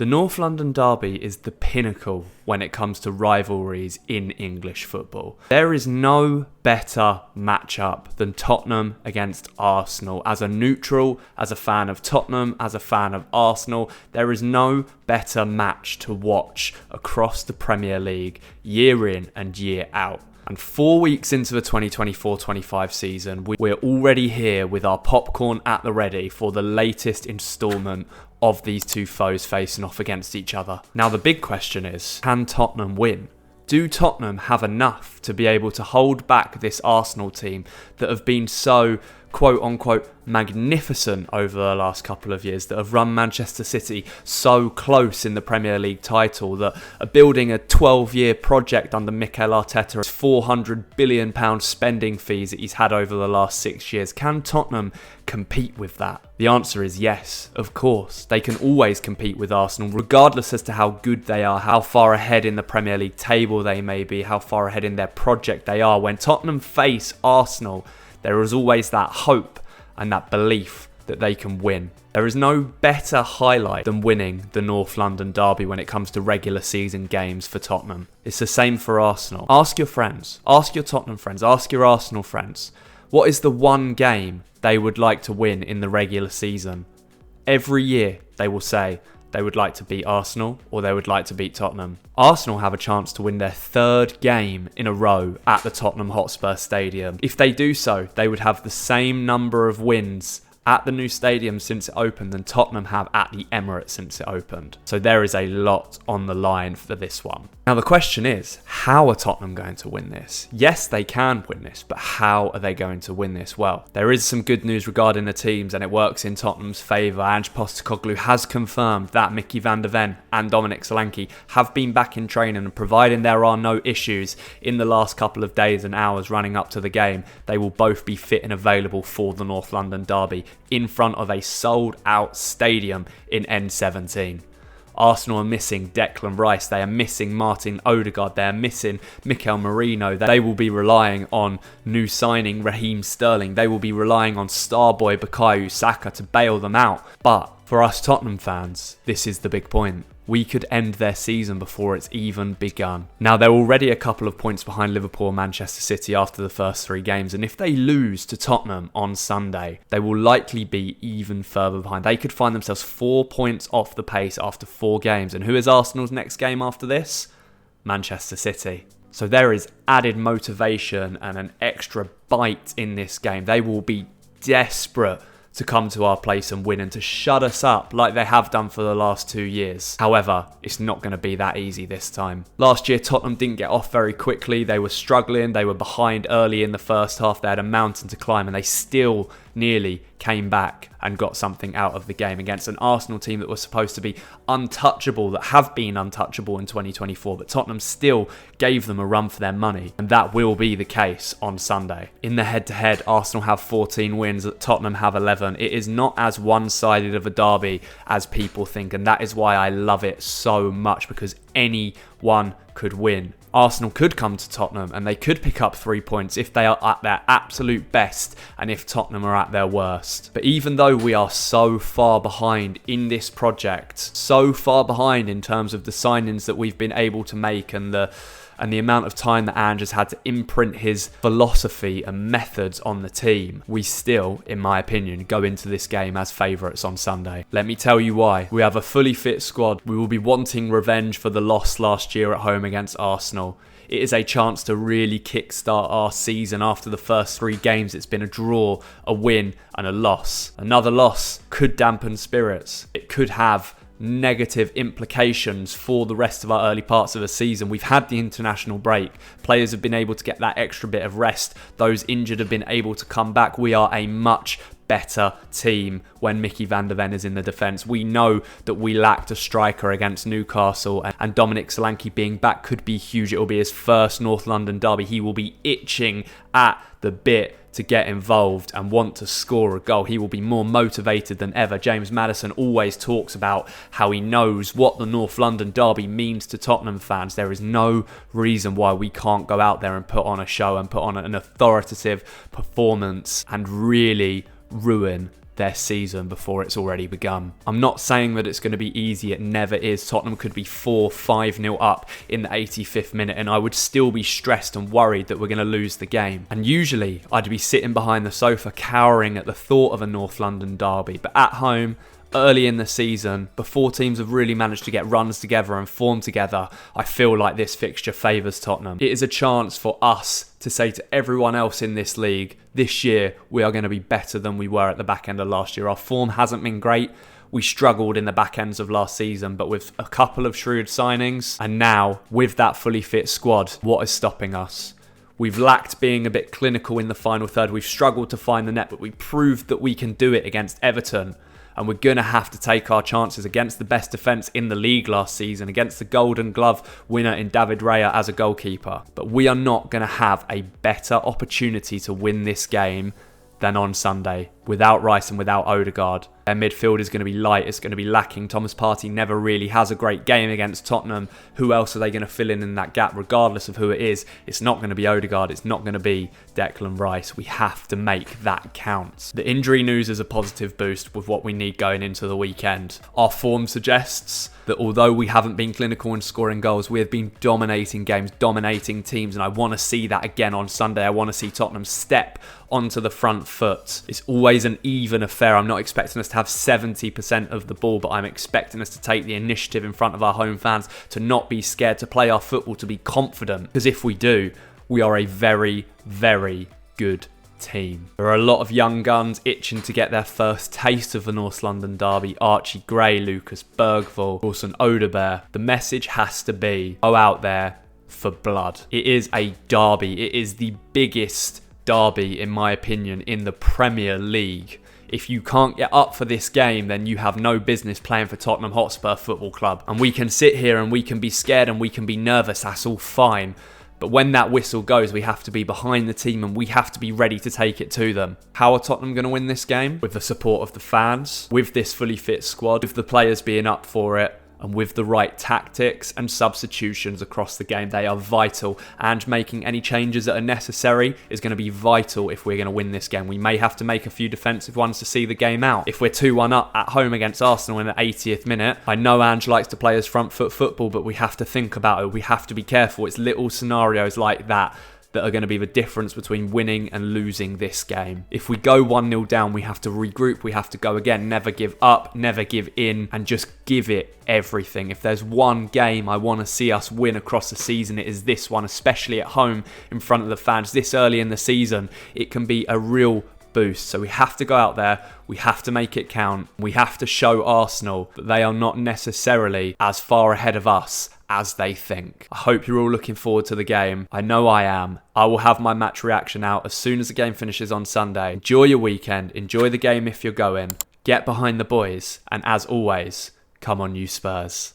The North London derby is the pinnacle when it comes to rivalries in English football. There is no better matchup than Tottenham against Arsenal. As a neutral, as a fan of Tottenham, as a fan of Arsenal, there is no better match to watch across the Premier League year in and year out. And 4 weeks into the 2024-25 season, we're already here with our popcorn at the ready for the latest instalment of these two foes facing off against each other. Now the big question is, can Tottenham win? Do Tottenham have enough to be able to hold back this Arsenal team that have been so quote-unquote magnificent over the last couple of years, that have run Manchester City so close in the Premier League title, that are building a 12-year project under Mikel Arteta's £400 billion spending fees that he's had over the last 6 years? Can Tottenham compete with that? The answer is yes, of course. They can always compete with Arsenal, regardless as to how good they are, how far ahead in the Premier League table they may be, how far ahead in their project they are. When Tottenham face Arsenal, there is always that hope and that belief that they can win. There is no better highlight than winning the North London derby when it comes to regular season games for Tottenham. It's the same for Arsenal. Ask your friends, ask your Tottenham friends, ask your Arsenal friends, what is the one game they would like to win in the regular season? Every year they will say they would like to beat Arsenal or they would like to beat Tottenham. Arsenal have a chance to win their third game in a row at the Tottenham Hotspur Stadium. If they do so, they would have the same number of wins at the new stadium since it opened than Tottenham have at the Emirates since it opened. So there is a lot on the line for this one. Now the question is, how are Tottenham going to win this? Yes, they can win this, but how are they going to win this? Well, there is some good news regarding the teams and it works in Tottenham's favour. Ange Postecoglou has confirmed that Mickey van der Ven and Dominic Solanke have been back in training, and providing there are no issues in the last couple of days and hours running up to the game, they will both be fit and available for the North London derby in front of a sold-out stadium in N17. Arsenal are missing Declan Rice, they are missing Martin Odegaard, they are missing Mikel Merino. They will be relying on new signing Raheem Sterling. They will be relying on star boy Bukayo Saka to bail them out. But for us Tottenham fans, this is the big point. We could end their season before it's even begun. Now, they're already a couple of points behind Liverpool and Manchester City after the first 3 games, and if they lose to Tottenham on Sunday, they will likely be even further behind. They could find themselves 4 points off the pace after 4 games. And who is Arsenal's next game after this? Manchester City. So there is added motivation and an extra bite in this game. They will be desperate to come to our place and win and to shut us up like they have done for the last 2 years. However, it's not going to be that easy this time. Last year, Tottenham didn't get off very quickly. They were struggling. They were behind early in the first half. They had a mountain to climb and they still nearly came back and got something out of the game against an Arsenal team that was supposed to be untouchable, that have been untouchable in 2024, but Tottenham still gave them a run for their money, and that will be the case on Sunday. In the head-to-head, Arsenal have 14 wins, Tottenham have 11. It is not as one-sided of a derby as people think, and that is why I love it so much, because anyone could win. Arsenal could come to Tottenham and they could pick up 3 points if they are at their absolute best and if Tottenham are at their worst. But even though we are so far behind in this project, so far behind in terms of the signings that we've been able to make and the amount of time that Ange has had to imprint his philosophy and methods on the team, we still, in my opinion, go into this game as favourites on Sunday. Let me tell you why. We have a fully fit squad. We will be wanting revenge for the loss last year at home against Arsenal. It is a chance to really kickstart our season. After the first 3 games, it's been a draw, a win and a loss. Another loss could dampen spirits. It could have negative implications for the rest of our early parts of the season. We've had the international break. Players have been able to get that extra bit of rest. Those injured have been able to come back. We are a much better team when Mickey van der Ven is in the defence. We know that we lacked a striker against Newcastle, and Dominic Solanke being back could be huge. It will be his first North London derby. He will be itching at the bit to get involved and want to score a goal. He will be more motivated than ever. James Maddison always talks about how he knows what the North London derby means to Tottenham fans. There is no reason why we can't go out there and put on a show and put on an authoritative performance and really ruin their season before it's already begun. I'm not saying that it's going to be easy, it never is. Tottenham could be 4-5-0 up in the 85th minute and I would still be stressed and worried that we're going to lose the game. And usually I'd be sitting behind the sofa cowering at the thought of a North London derby, but at home, early in the season, before teams have really managed to get runs together and form together, I feel like this fixture favours Tottenham. It is a chance for us to say to everyone else in this league, this year we are going to be better than we were at the back end of last year. Our form hasn't been great. We struggled in the back ends of last season, but with a couple of shrewd signings, and now with that fully fit squad, what is stopping us? We've lacked being a bit clinical in the final third. We've struggled to find the net, but we proved that we can do it against Everton. And we're going to have to take our chances against the best defence in the league last season, against the Golden Glove winner in David Raya as a goalkeeper. But we are not going to have a better opportunity to win this game than on Sunday, without Rice and without Odegaard. Their midfield is going to be light, it's going to be lacking. Thomas Partey never really has a great game against Tottenham. Who else are they going to fill in that gap, regardless of who it is? It's not going to be Odegaard, it's not going to be Declan Rice. We have to make that count. The injury news is a positive boost with what we need going into the weekend. Our form suggests that although we haven't been clinical in scoring goals, we have been dominating games, dominating teams, and I want to see that again on Sunday. I want to see Tottenham step onto the front foot. It's always an even affair. I'm not expecting us to have 70% of the ball, but I'm expecting us to take the initiative in front of our home fans, to not be scared, to play our football, to be confident. Because if we do, we are a very, very good team. There are a lot of young guns itching to get their first taste of the North London derby. Archie Gray, Lucas Bergvall, Wilson Odegaard. The message has to be, go out there for blood. It is a derby. It is the biggest derby, in my opinion, in the Premier League. If you can't get up for this game, then you have no business playing for Tottenham Hotspur Football Club. And we can sit here and we can be scared and we can be nervous. That's all fine. But when that whistle goes, we have to be behind the team and we have to be ready to take it to them. How are Tottenham going to win this game? With the support of the fans, with this fully fit squad, with the players being up for it, and with the right tactics and substitutions across the game. They are vital, and making any changes that are necessary is going to be vital if we're going to win this game. We may have to make a few defensive ones to see the game out. If we're 2-1 up at home against Arsenal in the 80th minute, I know Ange likes to play his front foot football, but we have to think about it. We have to be careful. It's little scenarios like that that are going to be the difference between winning and losing this game. If we go 1-0 down, we have to regroup, we have to go again, never give up, never give in, and just give it everything. If there's one game I want to see us win across the season, it is this one, especially at home in front of the fans this early in the season. It can be a real boost. So we have to go out there, we have to make it count, we have to show Arsenal that they are not necessarily as far ahead of us as they think. I hope you're all looking forward to the game. I know I am. I will have my match reaction out as soon as the game finishes on Sunday. Enjoy your weekend, enjoy the game if you're going, get behind the boys, and as always, come on you Spurs.